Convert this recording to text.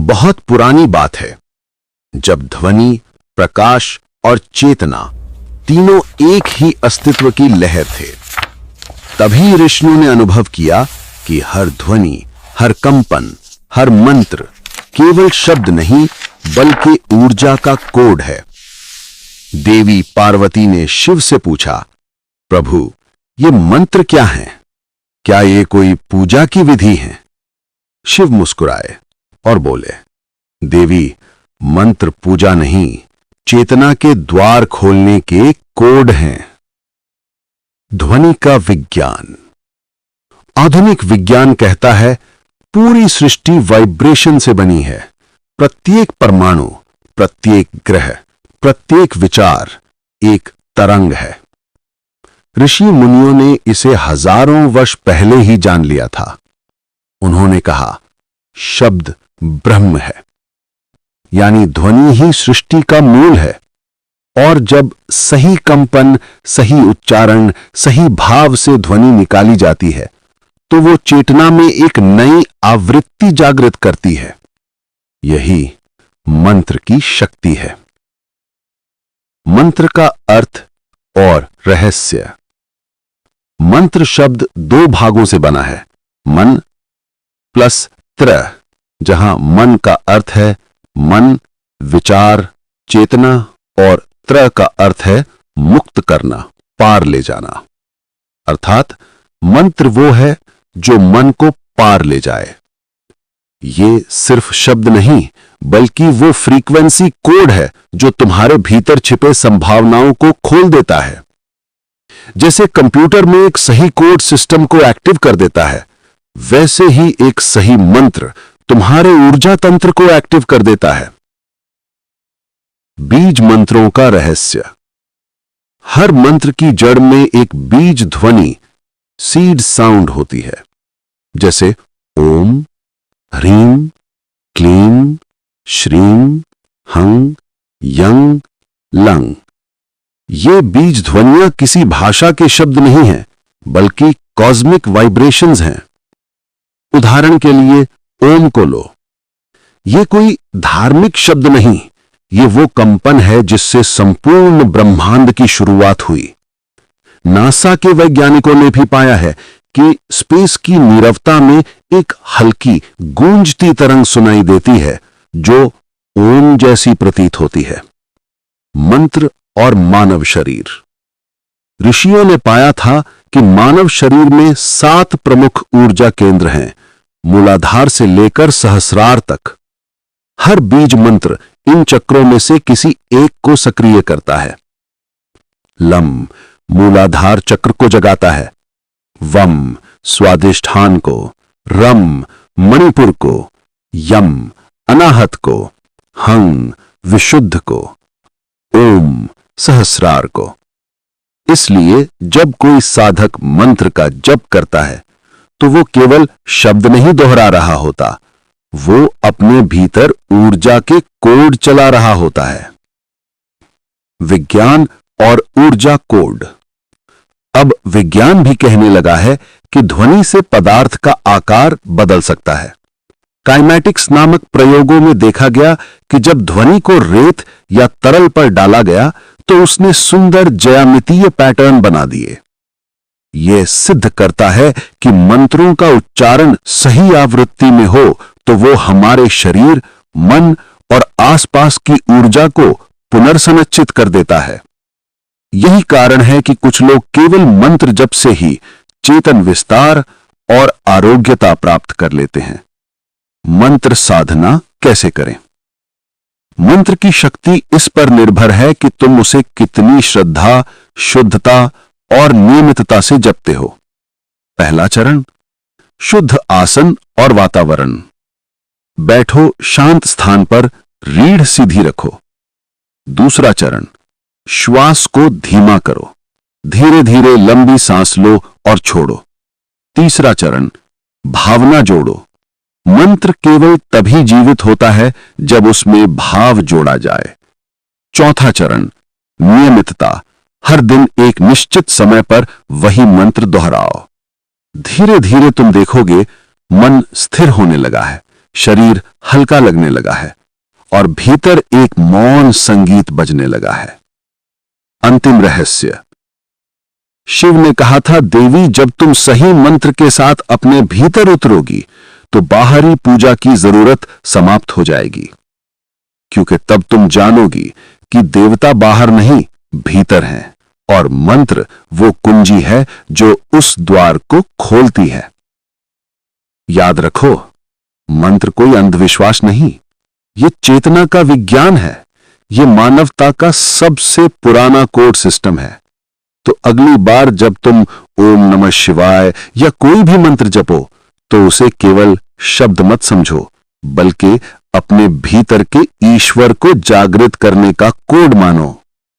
बहुत पुरानी बात है, जब ध्वनि, प्रकाश और चेतना तीनों एक ही अस्तित्व की लहर थे। तभी ऋषियों ने अनुभव किया कि हर ध्वनि, हर कंपन, हर मंत्र केवल शब्द नहीं बल्कि ऊर्जा का कोड है। देवी पार्वती ने शिव से पूछा, प्रभु, ये मंत्र क्या हैं? क्या ये कोई पूजा की विधि है? शिव मुस्कुराए और बोले, देवी, मंत्र पूजा नहीं, चेतना के द्वार खोलने के कोड हैं। ध्वनि का विज्ञान। आधुनिक विज्ञान कहता है पूरी सृष्टि वाइब्रेशन से बनी है। प्रत्येक परमाणु, प्रत्येक ग्रह, प्रत्येक विचार एक तरंग है। ऋषि मुनियों ने इसे हजारों वर्ष पहले ही जान लिया था। उन्होंने कहा, शब्द ब्रह्म है, यानी ध्वनि ही सृष्टि का मूल है। और जब सही कंपन, सही उच्चारण, सही भाव से ध्वनि निकाली जाती है तो वो चेतना में एक नई आवृत्ति जागृत करती है। यही मंत्र की शक्ति है। मंत्र का अर्थ और रहस्य। मंत्र शब्द दो भागों से बना है, मन प्लस त्र, जहां मन का अर्थ है मन, विचार, चेतना और त्र का अर्थ है मुक्त करना, पार ले जाना। अर्थात मंत्र वो है जो मन को पार ले जाए। ये सिर्फ शब्द नहीं बल्कि वो फ्रीक्वेंसी कोड है जो तुम्हारे भीतर छिपे संभावनाओं को खोल देता है। जैसे कंप्यूटर में एक सही कोड सिस्टम को एक्टिव कर देता है, वैसे ही एक सही मंत्र तुम्हारे ऊर्जा तंत्र को एक्टिव कर देता है। बीज मंत्रों का रहस्य। हर मंत्र की जड़ में एक बीज ध्वनि, सीड साउंड होती है, जैसे ओम, ह्रीम, क्लीम, श्रीम, हंग, यंग, लंग। ये बीज ध्वनियां किसी भाषा के शब्द नहीं हैं, बल्कि कॉस्मिक वाइब्रेशंस हैं। उदाहरण के लिए ओम को लो। ये कोई धार्मिक शब्द नहीं, ये वो कंपन है जिससे संपूर्ण ब्रह्मांड की शुरुआत हुई। नासा के वैज्ञानिकों ने भी पाया है कि स्पेस की नीरवता में एक हल्की गूंजती तरंग सुनाई देती है जो ओम जैसी प्रतीत होती है। मंत्र और मानव शरीर। ऋषियों ने पाया था कि मानव शरीर में 7 प्रमुख ऊर्जा केंद्र हैं, मूलाधार से लेकर सहस्रार तक। हर बीज मंत्र इन चक्रों में से किसी एक को सक्रिय करता है। लम मूलाधार चक्र को जगाता है, वम स्वादिष्ठान को, रम मणिपुर को, यम अनाहत को, हंग विशुद्ध को, ओम सहस्रार को। इसलिए जब कोई साधक मंत्र का जप करता है तो वो केवल शब्द नहीं दोहरा रहा होता, वो अपने भीतर ऊर्जा के कोड चला रहा होता है। विज्ञान और ऊर्जा कोड। अब विज्ञान भी कहने लगा है कि ध्वनि से पदार्थ का आकार बदल सकता है। काइनेटिक्स नामक प्रयोगों में देखा गया कि जब ध्वनि को रेत या तरल पर डाला गया तो उसने सुंदर ज्यामितीय पैटर्न बना दिए। यह सिद्ध करता है कि मंत्रों का उच्चारण सही आवृत्ति में हो तो वो हमारे शरीर, मन और आसपास की ऊर्जा को पुनर्संरचित कर देता है। यही कारण है कि कुछ लोग केवल मंत्र जप से ही चेतन विस्तार और आरोग्यता प्राप्त कर लेते हैं। मंत्र साधना कैसे करें? मंत्र की शक्ति इस पर निर्भर है कि तुम उसे कितनी श्रद्धा, शुद्धता और नियमितता से जपते हो। पहला चरण, शुद्ध आसन और वातावरण। बैठो शांत स्थान पर, रीढ़ सीधी रखो। दूसरा चरण, श्वास को धीमा करो, धीरे धीरे लंबी सांस लो और छोड़ो। तीसरा चरण, भावना जोड़ो। मंत्र केवल तभी जीवित होता है जब उसमें भाव जोड़ा जाए। चौथा चरण, नियमितता। हर दिन एक निश्चित समय पर वही मंत्र दोहराओ। धीरे धीरे तुम देखोगे मन स्थिर होने लगा है, शरीर हल्का लगने लगा है और भीतर एक मौन संगीत बजने लगा है। अंतिम रहस्य। शिव ने कहा था, देवी, जब तुम सही मंत्र के साथ अपने भीतर उतरोगी तो बाहरी पूजा की जरूरत समाप्त हो जाएगी, क्योंकि तब तुम जानोगी कि देवता बाहर नहीं, भीतर हैं, और मंत्र वो कुंजी है जो उस द्वार को खोलती है। याद रखो, मंत्र कोई अंधविश्वास नहीं, ये चेतना का विज्ञान है, ये मानवता का सबसे पुराना कोड सिस्टम है। तो अगली बार जब तुम ओम नमः शिवाय या कोई भी मंत्र जपो तो उसे केवल शब्द मत समझो, बल्कि अपने भीतर के ईश्वर को जागृत करने का कोड मानो।